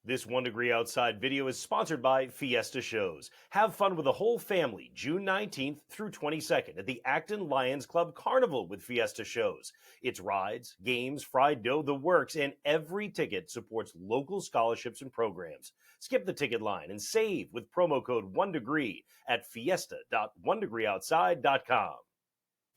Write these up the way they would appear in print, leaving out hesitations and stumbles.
This 1 Degree Outside video is sponsored by Fiesta Shows. Have fun with the whole family June 19th through 22nd at the Acton Lions Club Carnival with Fiesta Shows. It's rides, games, fried dough, the works, and every ticket supports local scholarships and programs. Skip the ticket line and save with promo code 1degree at fiesta.onedegreeoutside.com.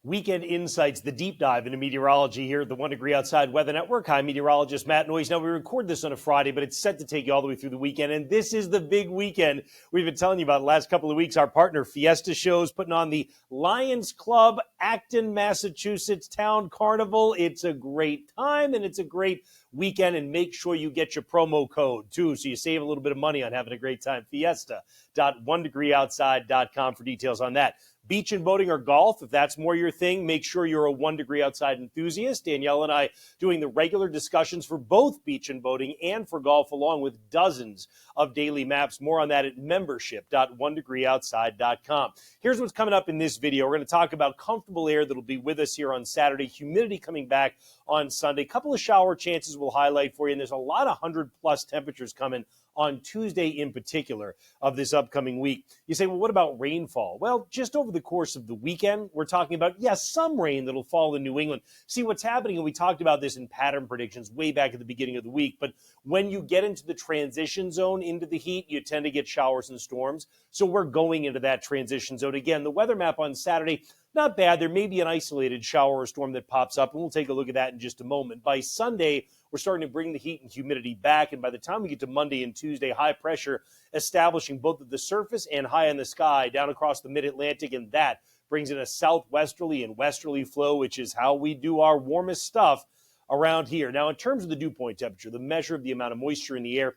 Weekend Insights, the deep dive into meteorology here at the 1 Degree Outside Weather Network. I'm meteorologist Matt Noyes. Now, we record this on a Friday, but it's set to take you all the way through the weekend, and this is the big weekend we've been telling you about the last couple of weeks. Our partner, Fiesta Shows, putting on the Lions Club Acton, Massachusetts Town Carnival. It's a great time, and it's a great weekend, and make sure you get your promo code, too, so you save a little bit of money on having a great time. Fiesta.onedegreeoutside.com for details on that. Beach and boating or golf, if that's more your thing, make sure you're a 1 Degree Outside enthusiast. Danielle and I doing the regular discussions for both beach and boating and for golf, along with dozens of daily maps. More on that at membership.onedegreeoutside.com. Here's what's coming up in this video. We're going to talk about comfortable air that'll be with us here on Saturday, humidity coming back on Sunday. A couple of shower chances we'll highlight for you, and there's a lot of 100-plus temperatures coming on Tuesday in particular of this upcoming week. You say, well, what about rainfall? Well, just over the course of the weekend, we're talking about, yes, some rain that'll fall in New England. See, what's happening, and we talked about this in pattern predictions way back at the beginning of the week, but when you get into the transition zone into the heat, you tend to get showers and storms. So we're going into that transition zone. Again, the weather map on Saturday, not bad. There may be an isolated shower or storm that pops up, and we'll take a look at that in just a moment. By Sunday, we're starting to bring the heat and humidity back, and by the time we get to Monday and Tuesday, high pressure establishing both at the surface and high in the sky down across the mid-Atlantic, and that brings in a southwesterly and westerly flow, which is how we do our warmest stuff around here. Now, in terms of the dew point temperature, the measure of the amount of moisture in the air,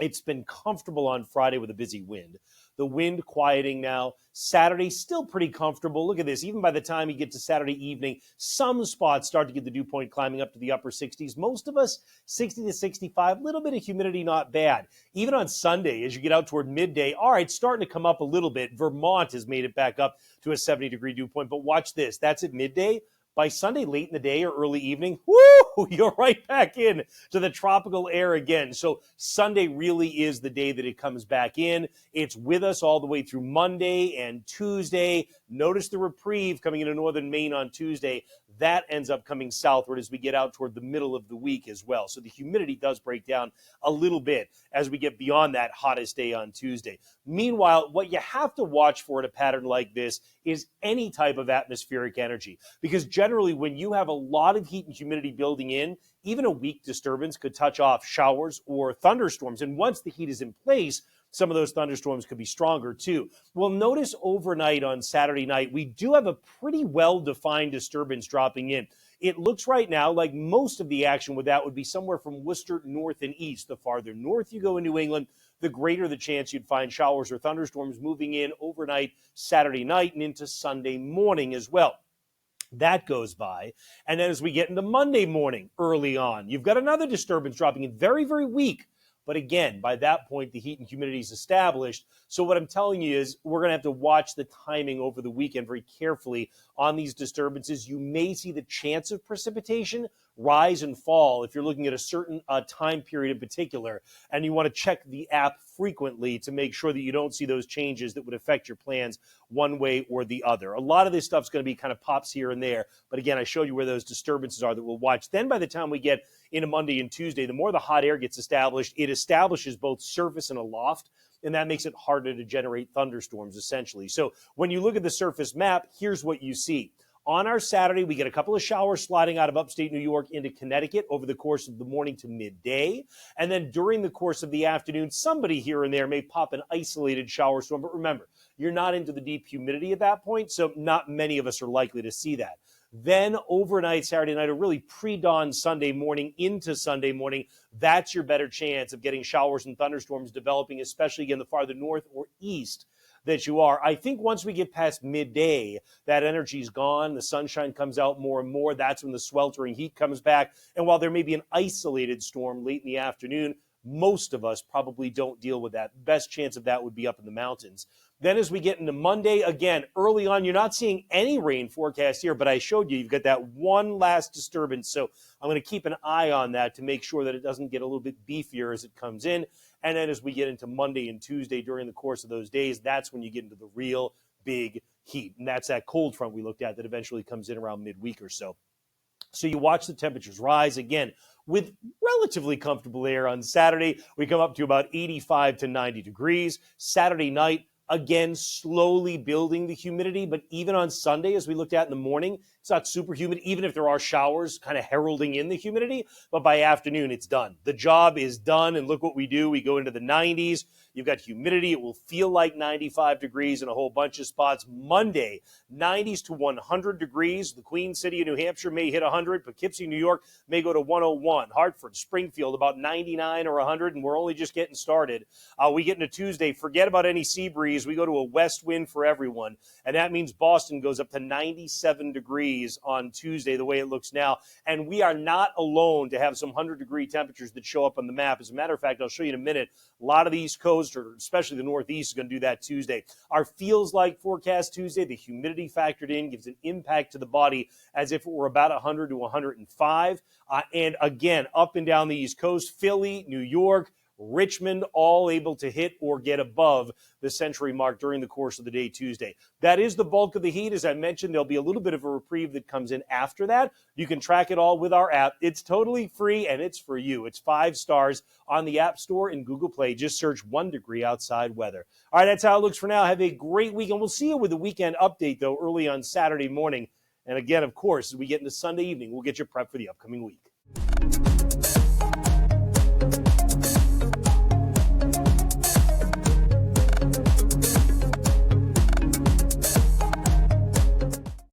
it's been comfortable on Friday with a busy wind. The wind quieting now. Saturday, still pretty comfortable. Look at this. Even by the time you get to Saturday evening, some spots start to get the dew point climbing up to the upper 60s. Most of us, 60 to 65. Little bit of humidity, not bad. Even on Sunday, as you get out toward midday, all right, starting to come up a little bit. Vermont has made it back up to a 70-degree dew point. But watch this. That's at midday. By Sunday, late in the day or early evening, whoo, you're right back in to the tropical air again. So Sunday really is the day that it comes back in. It's with us all the way through Monday and Tuesday. Notice the reprieve coming into northern Maine on Tuesday. That ends up coming southward as we get out toward the middle of the week as well. So the humidity does break down a little bit as we get beyond that hottest day on Tuesday. Meanwhile, what you have to watch for in a pattern like this is any type of atmospheric energy, because generally when you have a lot of heat and humidity building in, even a weak disturbance could touch off showers or thunderstorms. And once the heat is in place, some of those thunderstorms could be stronger too. Well, notice overnight on Saturday night, we do have a pretty well-defined disturbance dropping in. It looks right now like most of the action with that would be somewhere from Worcester north and east. The farther north you go in New England, the greater the chance you'd find showers or thunderstorms moving in overnight Saturday night and into Sunday morning as well. That goes by. And then as we get into Monday morning early on, you've got another disturbance dropping in, very, very weak. But again, by that point, the heat and humidity is established. So what I'm telling you is we're going to have to watch the timing over the weekend very carefully on these disturbances. You may see the chance of precipitation rise and fall if you're looking at a certain time period in particular, and you want to check the app frequently to make sure that you don't see those changes that would affect your plans one way or the other. A lot of this stuff's going to be kind of pops here and there, but again, I showed you where those disturbances are that we'll watch. Then by the time we get into Monday and Tuesday, the more the hot air gets established, it establishes both surface and aloft, and that makes it harder to generate thunderstorms, essentially. So when you look at the surface map, here's what you see. On our Saturday, we get a couple of showers sliding out of upstate New York into Connecticut over the course of the morning to midday. And then during the course of the afternoon, somebody here and there may pop an isolated shower storm. But remember, you're not into the deep humidity at that point, so not many of us are likely to see that. Then overnight, Saturday night, or really pre-dawn Sunday morning into Sunday morning, that's your better chance of getting showers and thunderstorms developing, especially again the farther north or east that you are. I think once we get past midday, that energy's gone. The sunshine comes out more and more. That's when the sweltering heat comes back. And while there may be an isolated storm late in the afternoon, Most of us probably don't deal with that. Best chance of that would be up in the mountains. Then as we get into Monday, again, early on, you're not seeing any rain forecast here, but I showed you've got that one last disturbance. So I'm going to keep an eye on that to make sure that it doesn't get a little bit beefier as it comes in. And then as we get into Monday and Tuesday during the course of those days, that's when you get into the real big heat. And that's that cold front we looked at that eventually comes in around midweek or so. So you watch the temperatures rise again with relatively comfortable air on Saturday. We come up to about 85 to 90 degrees. Saturday night, again, slowly building the humidity. But even on Sunday, as we looked at in the morning, it's not super humid, even if there are showers kind of heralding in the humidity. But by afternoon, it's done. The job is done. And look what we do. We go into the 90s. You've got humidity. It will feel like 95 degrees in a whole bunch of spots. Monday, 90s to 100 degrees. The Queen City of New Hampshire may hit 100. Poughkeepsie, New York may go to 101. Hartford, Springfield, about 99 or 100, and we're only just getting started. We get into Tuesday. Forget about any sea breeze. We go to a west wind for everyone, and that means Boston goes up to 97 degrees on Tuesday, the way it looks now. And we are not alone to have some 100-degree temperatures that show up on the map. As a matter of fact, I'll show you in a minute, a lot of the East Coast, or especially the Northeast, is going to do that Tuesday. Our feels like forecast Tuesday, the humidity factored in gives an impact to the body as if it were about 100 to 105. And again, up and down the East Coast, Philly, New York, Richmond, all able to hit or get above the century mark during the course of the day Tuesday. That is the bulk of the heat. As I mentioned, there'll be a little bit of a reprieve that comes in after that. You can track it all with our app. It's totally free, and it's for you. It's 5 stars on the App Store and Google Play. Just search 1 degree outside weather. All right, that's how it looks for now. Have a great weekend. We'll see you with a weekend update, though, early on Saturday morning. And again, of course, as we get into Sunday evening, we'll get you prepped for the upcoming week.